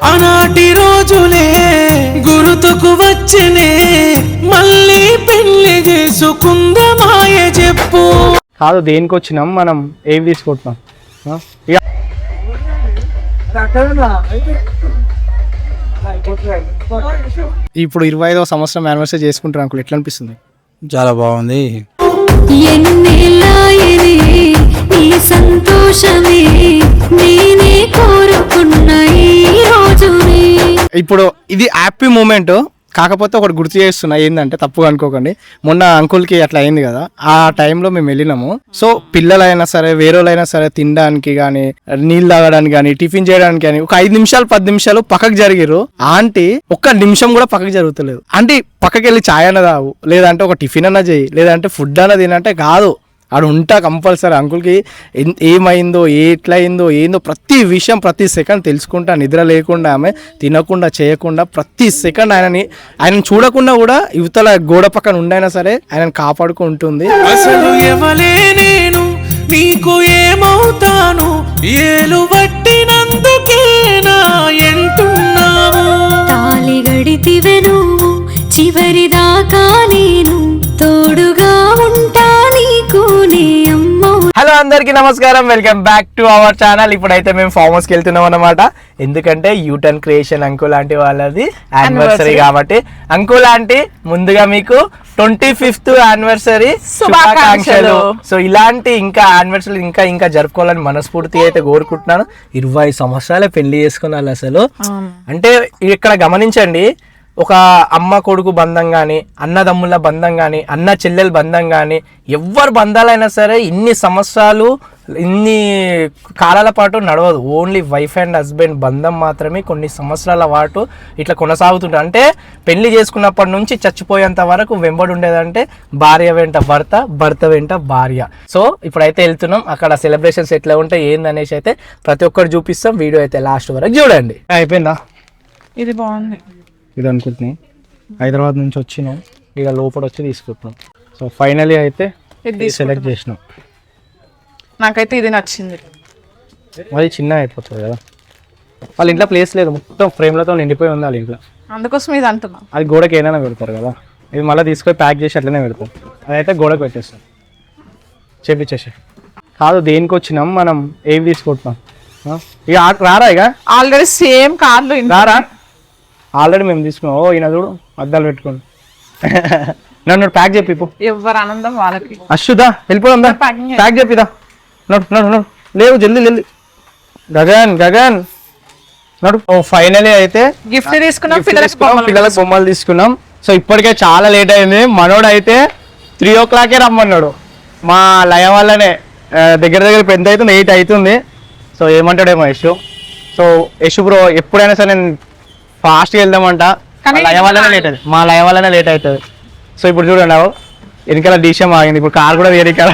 ఆనాటి రోజులే గుర్తుకు వచ్చనే, మళ్ళీ పెళ్లి చేసుకుందామాయ చెప్పు. కాదు దేనికి వచ్చినాం మనం, ఏం తీసుకుంటున్నాం? ఇప్పుడు 25వ సంవత్సరం యానివర్సరీ చేసుకుంటారు అంకుల్, ఎట్లా అనిపిస్తుంది? చాలా బాగుంది. ఇప్పుడు ఇది హ్యాపీ మూమెంట్, కాకపోతే ఒకటి గుర్తు చేస్తున్నా, ఏంటంటే తప్పుగా అనుకోకండి, మొన్న అంకుల్కి అట్లా అయింది కదా, ఆ టైంలో మేము వెళ్ళినాము. సో పిల్లలైనా సరే వేరేలైనా సరే తినడానికి కానీ, నీళ్ళు తాగడానికి కానీ, టిఫిన్ చేయడానికి కానీ ఒక 5 నిమిషాలు 10 నిమిషాలు పక్కకు జరిగారు. ఆంటీ ఒక్క నిమిషం కూడా పక్కకు జరుగుతలేదు. ఆంటీ పక్కకి వెళ్ళి ఛాయ్ అన్న తాగు, లేదంటే ఒక టిఫిన్ అన్న చేయి, లేదంటే ఫుడ్ అన్న తినంటే కాదు, ఆడు ఉంటా కంపల్సరీ. అంకుల్కి ఏమైందో ఎట్లా అయిందో ఏందో ప్రతి విషయం ప్రతి సెకండ్ తెలుసుకుంటా, నిద్ర లేకుండా ఆమె తినకుండా చేయకుండా ప్రతి సెకండ్ ఆయన చూడకుండా కూడా యువతల గోడ పక్కన ఉండైనా సరే ఆయనను కాపాడుకుంటుంది. అసలు ఎవలే నేను నీకు ఏమవుతాను, ఏలు పట్టినందుకేనా ఎంటున్నావు, తాళి గడితివెను చివరి దాకా నేను తోడుగా ఉంటా నీకు నే అమ్మో. హలో అందరికీ నమస్కారం, welcome back to our channel. ఇప్పుడైతే మేము ఫామ్ హౌస్కి వెళ్తున్నాం అన్నమాట, ఎందుకంటే యూటర్న్ క్రియేషన్ అంకుల్ ఆంటీ వాళ్ళది యానివర్సరీ కాబట్టి. అంకుల్ ఆంటీ ముందుగా మీకు 25th యానివర్సరీ శుభాకాంక్షలు. సో ఇలాంటి ఇంకా యానివర్సరీ ఇంకా జరుపుకోవాలని మనస్ఫూర్తిగా అయితే కోరుకుంటున్నాను. 20 సంవత్సరాలే పెళ్లి చేసుకున్నారు అసలు. అంటే ఇక్కడ గమనించండి, ఒక అమ్మ కొడుకు బంధం కానీ, అన్నదమ్ముల బంధం కానీ, అన్న చెల్లెల బంధం కానీ, ఎవరి బంధాలైనా సరే ఇన్ని సంవత్సరాలు ఇన్ని కాలాల పాటు నడవదు. ఓన్లీ వైఫ్ అండ్ హస్బెండ్ బంధం మాత్రమే కొన్ని సంవత్సరాల పాటు ఇట్లా కొనసాగుతుంటుంది. అంటే పెళ్లి చేసుకున్నప్పటి నుంచి చచ్చిపోయేంత వరకు వెంబడి ఉండేదంటే భార్య వెంట భర్త, భర్త వెంట భార్య. సో ఇప్పుడైతే వెళ్తున్నాం, అక్కడ సెలబ్రేషన్స్ ఎట్లా ఉంటాయి ఏందనేసి అయితే ప్రతి ఒక్కరు చూపిస్తాం. వీడియో అయితే లాస్ట్ వరకు చూడండి. అయిపోయిందా? ఇది బాగుంది. ఇది అనుకుంటున్నాం, హైదరాబాద్ నుంచి వచ్చినాం, ఇక లోపల వచ్చి తీసుకుంటున్నాం. సో ఫైనలీ అయితే ఇది సెలెక్ట్ చేసినాం. నాకైతే ఇది నచ్చింది. అది చిన్న అయిపోతుంది కదా, వాళ్ళ ఇంట్లో ప్లేస్ లేదు, మొత్తం ఫ్రేమ్లతో నిండిపోయి ఉంది వాళ్ళ ఇంట్లో, అందుకోసం ఇది అంటున్నా. అది గోడకి ఏదైనా పెడతారు కదా, ఇది మళ్ళీ తీసుకొని ప్యాక్ చేసి అట్లనే పెడతాం. అదైతే గోడకు పెట్టేస్తాం, చేపించేసి. కాదు దేనికి వచ్చినాం మనం, ఏం తీసుకుంటున్నాం? ఇక రారా, ఇక ఆల్రెడీ సేమ్ కార్లు రారా, ఆల్రెడీ మేము తీసుకున్నాం. ఓ ఈయన చూడు అద్దాలు పెట్టుకోండి. నన్ను ప్యాక్ చెప్పి ఎవరు ఆనందం వాళ్ళకి. అశ్వుదా వెళ్ళిపోదా, ప్యాక్ చెప్పిదా. నడు లేవు జల్దీ గగన్ నడు. ఓ ఫైనలీ అయితే గిఫ్ట్ తీసుకున్నాం, పిల్లలకు బొమ్మలు తీసుకున్నాం. సో ఇప్పటికే చాలా లేట్ అయింది. మనోడు అయితే 3 o'clock రమ్మన్నాడు. మా లయ వల్లనే దగ్గర ఎంత అవుతుంది, 8 అవుతుంది. So ఏమంటాడేమో Yashu. So Yashu bro ఎప్పుడైనా సరే నేను ఫాస్ట్గా వెళ్దామంట, మా లయ వల్లనే లేట్ అవుతుంది. సో ఇప్పుడు చూడండి, వెనకాల డీషం ఆగింది, ఇప్పుడు కార్ కూడా వేరే కాడ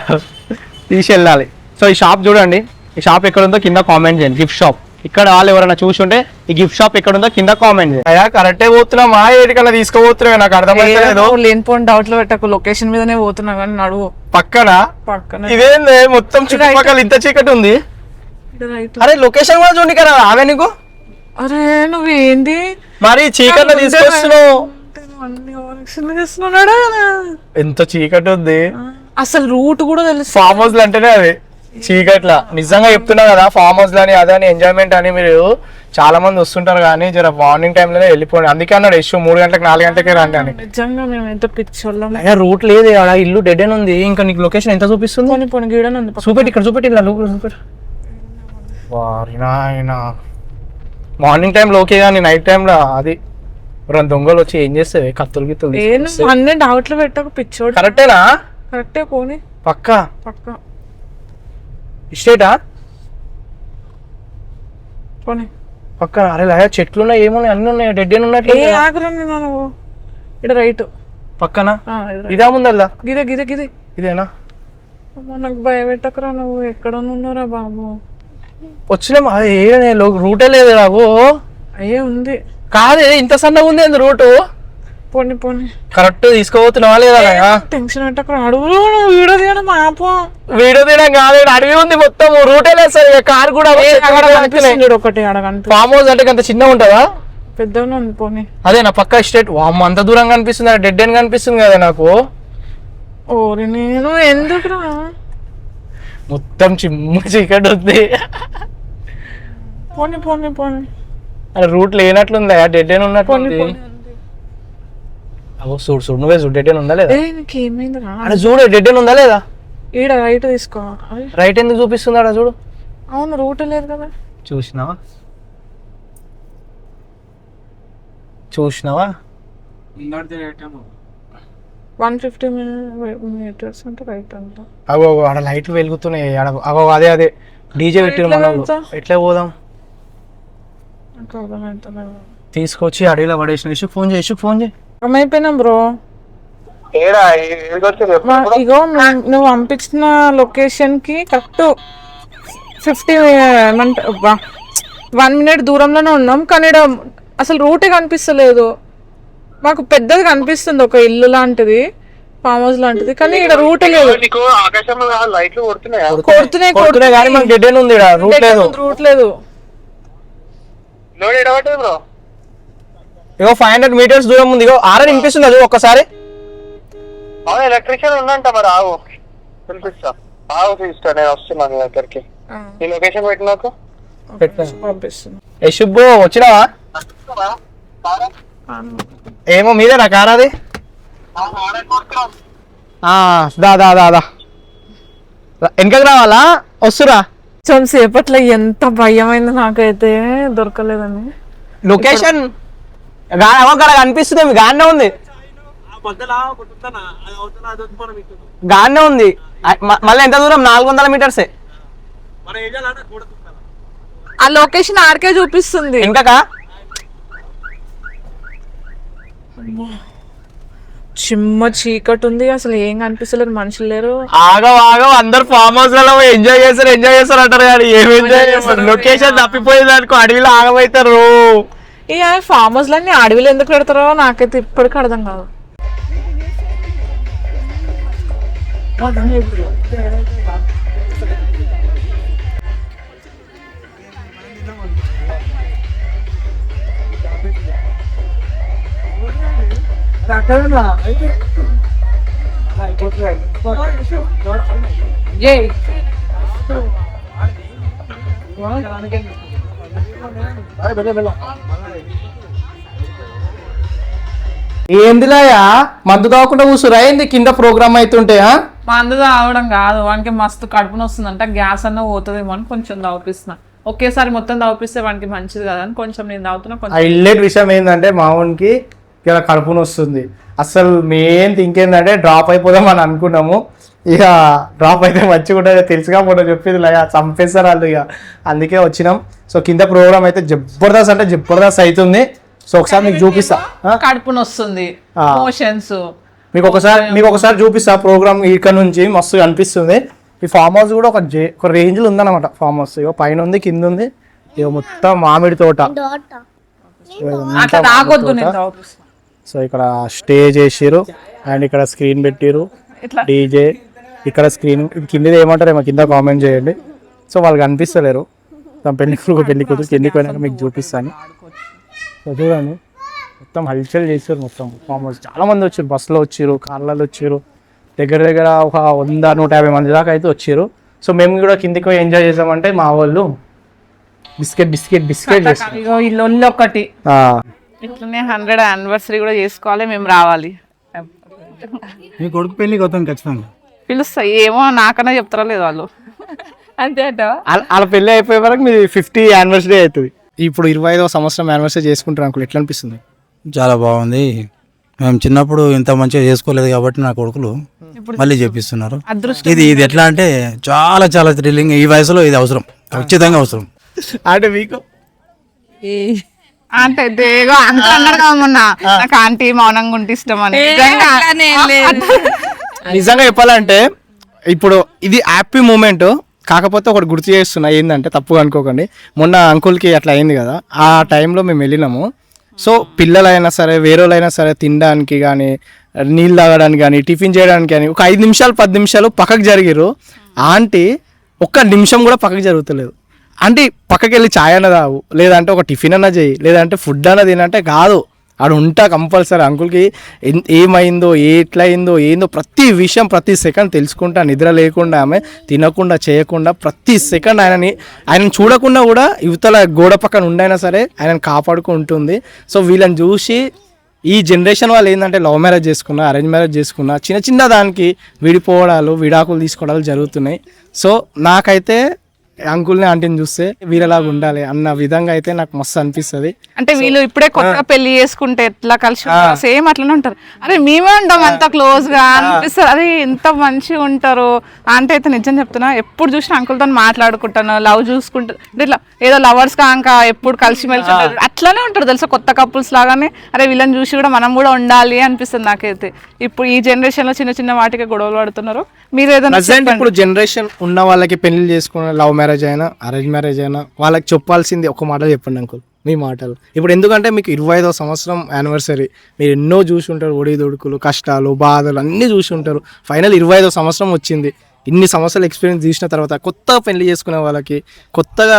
తీసి వెళ్ళాలి. సో ఈ షాప్ చూడండి, ఈ షాప్ ఎక్కడ ఉందో కింద కామెంట్ చేయండి. గిఫ్ట్ షాప్ ఇక్కడ వాళ్ళు ఎవరైనా చూసుంటే ఈ గిఫ్ట్ షాప్ ఎక్కడ ఉందో కింద కామెంట్ చేయండి. అయ్యా కరెక్టే పోతున్నామా, ఏడికల్లా తీసుకోపోతున్నావు నాకు అర్థమైతే లేనిపోయిన డౌట్ లో పెట్టకు, లొకేషన్ మీదనే పోతున్నా కానీ నడువు. పక్కన ఇదేంది మొత్తం చుట్టుపక్కల ఇంత చీకటి ఉంది. అరే లొకేషన్ కూడా చూడండి కదా, ఆవే నీకు. అరే నువ్వేంది మరి చీకట్లో తీసుకొస్తున్నావు, ఎంత చీకటి ఉంది అసలు రూట్ కూడా తెలుసు. ఫామ్ హౌస్ అంటేనే అది చీకట్ల. నిజంగా చెప్తున్నా కదా, ఫామ్ హౌస్ అని అదని ఎంజాయ్మెంట్ అని మీరు చాలా మంది వస్తుంటారు, కానీ జర మార్నింగ్ టైమ్ లోనే వెళ్ళిపోండి. అందుకే అన్నాడు యశు 3 గంటలకు 4 గంటలకే రండి అని. నిజంగా మేము ఎంత పిచ్చోళ్ళం. రూట్ లేదు, ఇల్లు డెడ్ అని ఉంది. ఇంకా నీకు లొకేషన్ ఎంత చూపిస్తుంది? చూపెట్టి ఇక్కడ చూపెట్టి మార్నింగ్ టైంలో ఓకే, కానీ నైట్ టైంలో అది దొంగలు వచ్చి ఏం చేస్తాయి, కత్తులు గిత్తులు అన్ని డౌట్లు పెట్టకు పిచ్చోడు. కరెక్టేనా? కరెక్టే పోనీ పక్కా ఇష్టేటా పోనీ పక్కన. అరే లయ చెట్లు ఉన్నాయి, ఏమున్నాయి, అన్ని ఉన్నాయి, డెడ్ అని ఉన్నట్లు. ఇక్కడ రైట్ పక్కన ఇదా ముందల్లా గిదే ఇదేనా? నాకు భయపెట్టకురా, నువ్వు ఎక్కడ ఉన్నారా బాబు. వచ్చినా రూటే లేదు నాకు. అయ్యే ఉంది కాదే, ఇంత సన్నగా ఉంది రూటు. పోనీ పోనీ కరెక్ట్ తీసుకోబోతున్నావా లేదా టెన్షన్ పెట్టకు అడుగు వీడియో తీయడం ఆపో వీడియో తీయడం కాదు అడవి ఉంది మొత్తం రూటే లేదు సార్ కార్ కూడా ఒకటి అడగండి ఫామ్ హౌస్ అంటే అంత చిన్నగా ఉంటుందా పెద్దగా ఉంది పోనీ అదే నా పక్క స్టేట్ వామ్ అంత దూరంగా కనిపిస్తుంది డెడ్ ఎండ్ కనిపిస్తుంది కదా నాకు ఓరి నేను ఎందుకురా మొత్తం చిమ్మ చీకటి ఉంది పోనీ పోనీ పోనీ అరే రూట్ లేనట్లుందా డెడ్ ఎండ్ ఉన్నట్టుంది పోనీ అవో చూడు చూడు నువ్వే చూడు డెడ్ ఎండ్ ఉందా లేదా నీకేమైంది రా అరే చూడు డెడ్ ఎండ్ ఉందా లేదా ఈడ రైట్ తీసుకో రైట్ ఎందుకు చూపిస్తుంది అక్కడ చూడు అవును రూట్ లేదు కదా చూసినావా 150 మీటర్స్ అంటే రైట్ అంట అగో ఆడ లైట్లు వెలుగుతున్నాయి అగో అదే డీజే పెట్టిన మన ఎట్లా పోదాం తీసుకొచ్చి అడవిలో పడేసిన ఇష్యూ ఫోన్ చేయి అయిపోయినా బ్రో ఇగో నువ్వు పంపించిన లొకేషన్ కి కరెక్ట్ 1 మినిట్ దూరంలోనే ఉన్నాం కానీ ఇక్కడ అసలు రూటే కనిపిస్తలేదు మాకు పెద్దది కనిపిస్తుంది ఒక ఇల్లు లాంటిది ఫామ్ హౌస్ లాంటిది కానీ ఇక్కడ రూట్ లేదు కొడుతున్నాయి కానీ మనకి డెడ్ ఎండ్ ఉంది రూట్ లేదు ఇగో 500 మీటర్స్ దూరం ఉంది ఇగో ఆరని వినిపిస్తుంది అది ఒక్కసారి ఎలక్ట్రీషియన్ ఉందంట మరి ఆవు పిలిపిస్తా ఆవు తీస్తా నేను వస్తున్నాను నీ దగ్గరికి ఈ లొకేషన్ పెట్టినాక పంపిస్తున్నా యశుబ్బు వచ్చినావా ఏమో మీదే నా కార్ అది దా వెనకకి రావాలా వస్తురా కొంచెం సేపట్లో ఎంత భయమైంది నాకైతే దొరకలేదని లొకేషన్ అక్కడ కనిపిస్తుంది గానే ఉంది గానే ఉంది మళ్ళీ ఎంత దూరం 400 మీటర్సే ఆ లొకేషన్ ఆడికే చూపిస్తుంది ఇంకా చిమ్మ చీకటి ఉంది అసలు ఏం కనిపిస్తలేదు మనుషులు లేరు ఆగవు అందరు ఫామ్ హౌస్ లలో ఎంజాయ్ చేస్తారు అంటారు కానీ ఏం ఎంజాయ్ చేస్తారు లొకేషన్ తప్పిపోయేది అనుకో అడవిలో ఆగమవుతారు ఈ ఫామ్ హౌస్ లన్నీ అడవిలో ఎందుకు పెడతారో నాకైతే ఇప్పటికీ అర్థం కాదు ఏందిలాయా మందు తాగకుండా కూర్చురా ఏంది కింద ప్రోగ్రామ్ అవుతుంటాయా మందు తాగడం కాదు వానికి మస్తు కడుపున వస్తుందంట గ్యాస్ అన్న పోతుందేమో అని కొంచెం తాగిపిస్తున్నా ఒకేసారి మొత్తం తాగిపిస్తే వానికి మంచిది కదా అని కొంచెం నేను తాగుతున్నా కొంచెం హైలైట్ విషయం ఏంటంటే మావునికి ఇలా కడుపున వస్తుంది అసలు మెయిన్ థింక్ ఏంటంటే డ్రాప్ అయిపోదాం అని అనుకున్నాము ఇక డ్రాప్ అయితే మంచిగా తెలుసుగా మొన్న చెప్పింది ఇలా చంపేస్తారు వాళ్ళు ఇక అందుకే వచ్చినాం సో కింద ప్రోగ్రామ్ అయితే జబర్దస్త్ అవుతుంది సో ఒకసారి మీకు చూపిస్తా కడుపున వస్తుంది మోషన్స్ మీకు ఒకసారి చూపిస్తా ప్రోగ్రామ్ ఇక్కడ నుంచి మస్తు అనిపిస్తుంది ఈ ఫామ్ హౌస్ కూడా ఒక రేంజ్ లో ఉందన్నమాట ఫామ్ హౌస్ ఇక పైన ఉంది కింద ఉంది ఇక మొత్తం మామిడి తోట సో ఇక్కడ స్టే చేసిరు అండ్ ఇక్కడ స్క్రీన్ పెట్టిరు డీజే ఇక్కడ స్క్రీన్ కింద ఏమంటారేమో కింద కామెంట్ చేయండి సో వాళ్ళకి అనిపిస్తలేరు పెళ్లి కూతురు కిందికి పోయినాక మీకు చూపిస్తాను సో చూడండి మొత్తం హల్చల్ చేసారు మొత్తం ఫామ్ హౌస్ చాలా మంది వచ్చారు బస్సులో వచ్చారు కార్లలో వచ్చారు దగ్గర ఒక 100-150 మంది దాకా అయితే వచ్చారు సో మేము కూడా కిందికి పోయి ఎంజాయ్ చేసామంటే మా వాళ్ళు బిస్కెట్ ఇల్లు ఒకటి ఇట్లనే 100th యానివర్సరీ కూడా చేసుకోవాలి మేము రావాలి మీ కొడుకు పెళ్లి కొత్త ఖచ్చితంగా పిలుస్తా ఏమో నాకన్నా చెప్తారా లేదు వాళ్ళు అంతే అంటావా వాళ్ళ పెళ్లి అయిపోయే వరకు మీది 50th యానివర్సరీ అవుతుంది ఇప్పుడు 25వ సంవత్సరం యానివర్సరీ చేసుకుంటారు అనుకో ఎట్లా అనిపిస్తుంది చాలా బాగుంది మేము చిన్నప్పుడు ఇంత మంచిగా చేసుకోలేదు కాబట్టి నా కొడుకులు మళ్ళీ చేపిస్తున్నారు ఇది ఎట్లా అంటే చాలా చాలా థ్రిల్లింగ్ ఈ వయసులో ఇది అవసరం ఖచ్చితంగా అవసరం అంటే మీకు అంటే దేగో అంత అన్నాడు కదా మొన్న నాకు ఆంటీ మౌనంగా ఉంటే ఇష్టం అని నిజంగా చెప్పాలంటే ఇప్పుడు ఇది హ్యాపీ మూమెంట్ కాకపోతే ఒకటి గుర్తు చేస్తున్నా ఏంటంటే తప్పుగా అనుకోకండి మొన్న అంకుల్కి అట్లా అయింది కదా ఆ టైంలో మేము వెళ్ళినాము సో పిల్లలైనా సరే వేరే వాళ్ళైనా సరే తినడానికి కానీ నీళ్ళు తాగడానికి కానీ టిఫిన్ చేయడానికి కానీ ఒక 5 నిమిషాలు 10 నిమిషాలు పక్కకు జరిగిరు. ఆంటీ ఒక్క నిమిషం కూడా పక్కకు జరుగుతలేదు. ఆంటీ పక్కకి వెళ్ళి ఛాయ్ అన్న తాగు, లేదంటే ఒక టిఫిన్ అన్న చేయి, లేదంటే ఫుడ్ అన్న తినంటే కాదు, ఆడు ఉంటా కంపల్సరీ. అంకుల్కి ఏమైందో ఎట్లయిందో ఏందో ప్రతి విషయం ప్రతి సెకండ్ తెలుసుకుంటా, నిద్ర లేకుండా ఆమె తినకుండా చేయకుండా ప్రతి సెకండ్ ఆయనని చూడకుండా కూడా యువతల గోడ పక్కన ఉండైనా సరే ఆయనను కాపాడుకుంటుంది. సో వీళ్ళని చూసి ఈ జనరేషన్ వాళ్ళు ఏంటంటే లవ్ మ్యారేజ్ చేసుకున్నా అరేంజ్ మ్యారేజ్ చేసుకున్నా చిన్న చిన్న దానికి విడిపోవడాలు విడాకులు తీసుకోవడాలు జరుగుతున్నాయి. సో నాకైతే అంకుల్ని ఆంటీని చూస్తే వీరలాగా ఉండాలి అన్న విధంగా అయితే నాకు మస్తు అనిపిస్తుంది. అంటే వీళ్ళు ఇప్పుడే కొత్తగా పెళ్లి చేసుకుంటే ఎట్లా కలిసి సేమ్ అట్లనే ఉంటారు. అరే మేమే ఉంటాం అంత క్లోజ్ గా అనిపిస్తారు. అరే ఎంత మంచిగా ఉంటారు. అంటే అయితే నిజం చెప్తున్నా, ఎప్పుడు చూసినా అంకుల్తో మాట్లాడుకుంటాను, లవ్ చూసుకుంటారు, ఇట్లా ఏదో లవర్స్ కాక ఎప్పుడు కలిసిమెలిసి ఉంటారు, అట్లానే ఉంటారు తెలుసా కొత్త కపుల్స్ లాగానే. అరే వీళ్ళని చూసి కూడా మనం కూడా ఉండాలి అనిపిస్తుంది నాకైతే. ఇప్పుడు ఈ జనరేషన్ లో చిన్న చిన్న వాటికి గొడవలు పడుతున్నారు. మీరు ఏదైనా ఇప్పుడు జనరేషన్ ఉన్న వాళ్ళకి పెళ్లి చేసుకున్న లవ్ మ్యారేజ్ అయినా అరేంజ్ మ్యారేజ్ అయినా వాళ్ళకి చెప్పాల్సింది ఒక మాట చెప్పండి అంకుల్, మీ మాటలు. ఇప్పుడు ఎందుకంటే మీకు 25వ సంవత్సరం యానివర్సరీ, మీరు ఎన్నో చూసి ఉంటారు, ఒడిదొడుకులు కష్టాలు బాధలు అన్నీ చూసి ఉంటారు. ఫైనల్ 25వ సంవత్సరం వచ్చింది. ఇన్ని సంవత్సరాలు ఎక్స్పీరియన్స్ చేసిన తర్వాత కొత్తగా పెళ్లి చేసుకునే వాళ్ళకి, కొత్తగా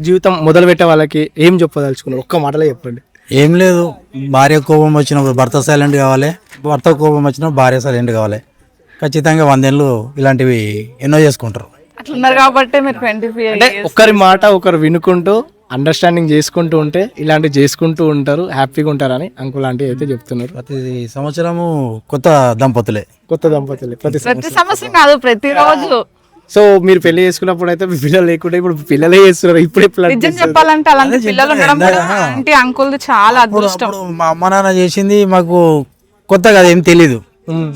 జీవితం మొదలుపెట్టే వాళ్ళకి ఏం చెప్పదలుచుకున్నారు? ఒక్క మాటలో చెప్పండి. ఏం లేదు, భార్య కోపం వచ్చినప్పుడు భర్త సైలెంట్ కావాలి, భర్త కోపం వచ్చినప్పుడు భార్య సైలెంట్ కావాలి. ఖచ్చితంగా 100 ఏళ్ళు ఇలాంటివి ఎన్నో చేసుకుంటారు. అట్లున్నారు కాబట్టి మీరు 25 అంటే ఒకరి మాట ఒకరు వినుకుంటూ అండర్స్టాండింగ్ చేసుకుంటూ ఉంటే ఇలాంటివి చేసుకుంటూ ఉంటారు, హ్యాపీగా ఉంటారని అంకుల్ ఆంటీ అయితే చెప్తున్నారు. ప్రతి సంవత్సరము కొత్త దంపతులే ప్రతి ప్రతి సంవత్సరం కాదు, ప్రతిరోజు. సో మీరు పెళ్లి చేసుకున్నప్పుడు అయితే మీ పిల్లలు లేకుండా ఇప్పుడు పిల్లలే చేస్తున్నారు. ఇప్పుడు నిజం చెప్పాలంటే అలాంటి పిల్లలు ఉండడం కూడా అంటే అంకుల్ది చాలా అదృష్టం. అప్పుడు మా అమ్మ నాన్న చేసింది మాకు కొత్త కదా, ఏం తెలీదు.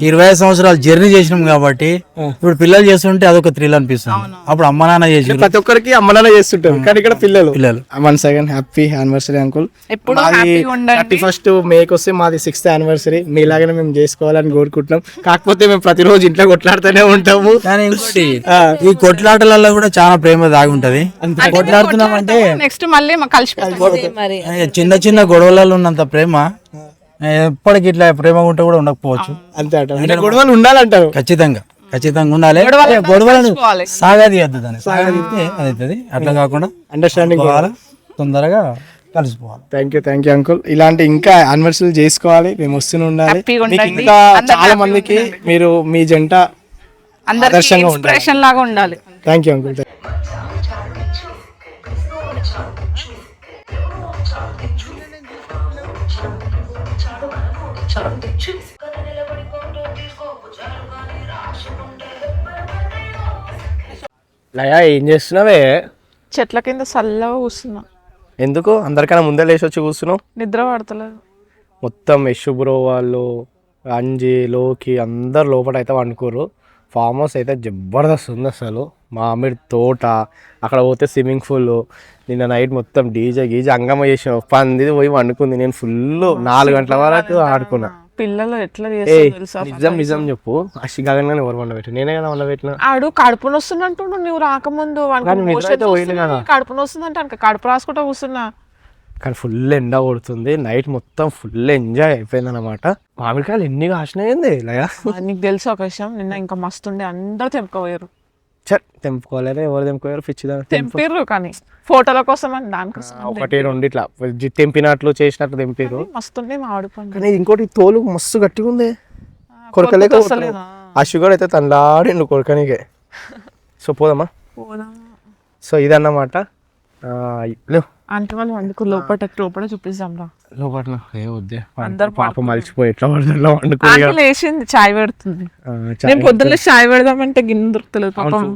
25 సంవత్సరాలు జర్నీ చేసినాం కాబట్టి ఇప్పుడు పిల్లలు చేస్తుంటే అదొక థ్రిల్ అనిపిస్తుంది. అప్పుడు అమ్మ నాన్న చేసి ప్రతి ఒక్కరికి అమ్మ నాన్న చేస్తుంటారు, కానీ ఇక్కడ పిల్లలు. Once again happy anniversary uncle. ఎప్పుడు మాది 31st మేకి వస్తే మాది 6th యానివర్సరీ. మీలాగానే మేము చేసుకోవాలని కోరుకుంటున్నాం. కాకపోతే మేము ప్రతిరోజు ఇంట్లో కొట్లాడుతూనే ఉంటాము. కానీ ఇంకోటి ఈ కొట్లాటలలో కూడా చాలా ప్రేమ దాగి ఉంటది. కొట్లాడుతున్నాం అంటే నెక్స్ట్ మళ్ళీ కలిసి చిన్న చిన్న గొడవలలో ఉన్నంత ప్రేమ ఎప్పటికి ఇట్లా ప్రేమ ఉంటే కూడా ఉండకపోవచ్చు. అంతే అంటే గొడవలు ఉండాలంటారు. ఖచ్చితంగా ఉండాలి. గొడవలను సాగదీయద్దు, దాన్ని సాగదీస్తే అది అవుతుంది. అట్లా కాకుండా అండర్స్టాండింగ్ తొందరగా కలిసిపోవాలి. Thank you uncle. ఇలాంటి ఇంకా యానివర్సరీలు చేసుకోవాలి, మేము వస్తూనే ఉండాలి. ఇంకా చాలా మందికి మీరు మీ జంట ఆదర్శంగా ఇన్స్పిరేషన్ లాగా ఉండాలి. Thank you uncle. లయా ఏం చేస్తున్నావే? చెట్ల కింద చల్లగా కూర్చున్నా. ఎందుకు అందరికన్నా ముందే లేచి వచ్చి కూర్చున్నావు? నిద్ర పడతలేదు. మొత్తం యశ్ బ్రో వాళ్ళు, అంజీ, లోకి అందరు లోపల అయితే వండుకోరు. ఫామ్ హౌస్ అయితే జబర్దస్త్ ఉంది అసలు. మామిడి తోట, అక్కడ పోతే స్విమ్మింగ్ పూల్. నిన్న నైట్ మొత్తం డీజే గీజే అంగమ చేసిన 10 పోయి వండుకుంది. నేను ఫుల్ 4 గంటల వరకు ఆడుకున్నా. పిల్లలు ఎట్లా నిజం చెప్పు, అష్టి గగన్ గానే ఎవరు వండబెట్టి? నేనే కదా వండబెట్టిన. ఆడు కడుపు నొస్తున్నట్టు నువ్వు రాకముందు కడుపు నొస్తుందంటే కడుపు రాసుకుంటా కూర్చున్నా. కానీ ఫుల్ ఎండ కొడుతుంది. నైట్ మొత్తం ఫుల్ ఎంజాయ్ అయిపోయింది అనమాట. మామిడికాయలు ఎన్ని కాసినాయింది లయా? నీకు తెలుసు ఒక విషయం, నిన్న ఇంకా మస్తుండే, అందరూ తెంపుకోయారు. తెంపుకోలేరు, ఎవరు తెంపుకోయారు? పిచ్చిదా తెంపిర్రు, కానీ ఫోటోల కోసం అని దానికోసం 1-2 ఇట్లా తెంపినట్లు చేసినట్లు తెంపిర్రు. మస్తుండే మామిడి పండు. కానీ ఇంకోటి తోలు మస్తు గట్టిగా ఉంది, కొరకలేక. ఆ షుగర్ అయితే తనలాడిండు కొరకనికే. సో పోదామా? సో ఇదన్నమాట. అంటే వాళ్ళు వండుకో లోపల చూపిస్తాం రా. లోపల ఏ వద్దే, అందరు పాప మలిచిపోయి ఎట్లా పడుతుందో వండుకో. లేచింది చాయ్ పెడుతుంది. నేను పొద్దున్న చాయ్ పెడదామంటే గిన్నె దొరుకుతలేదు పాపం.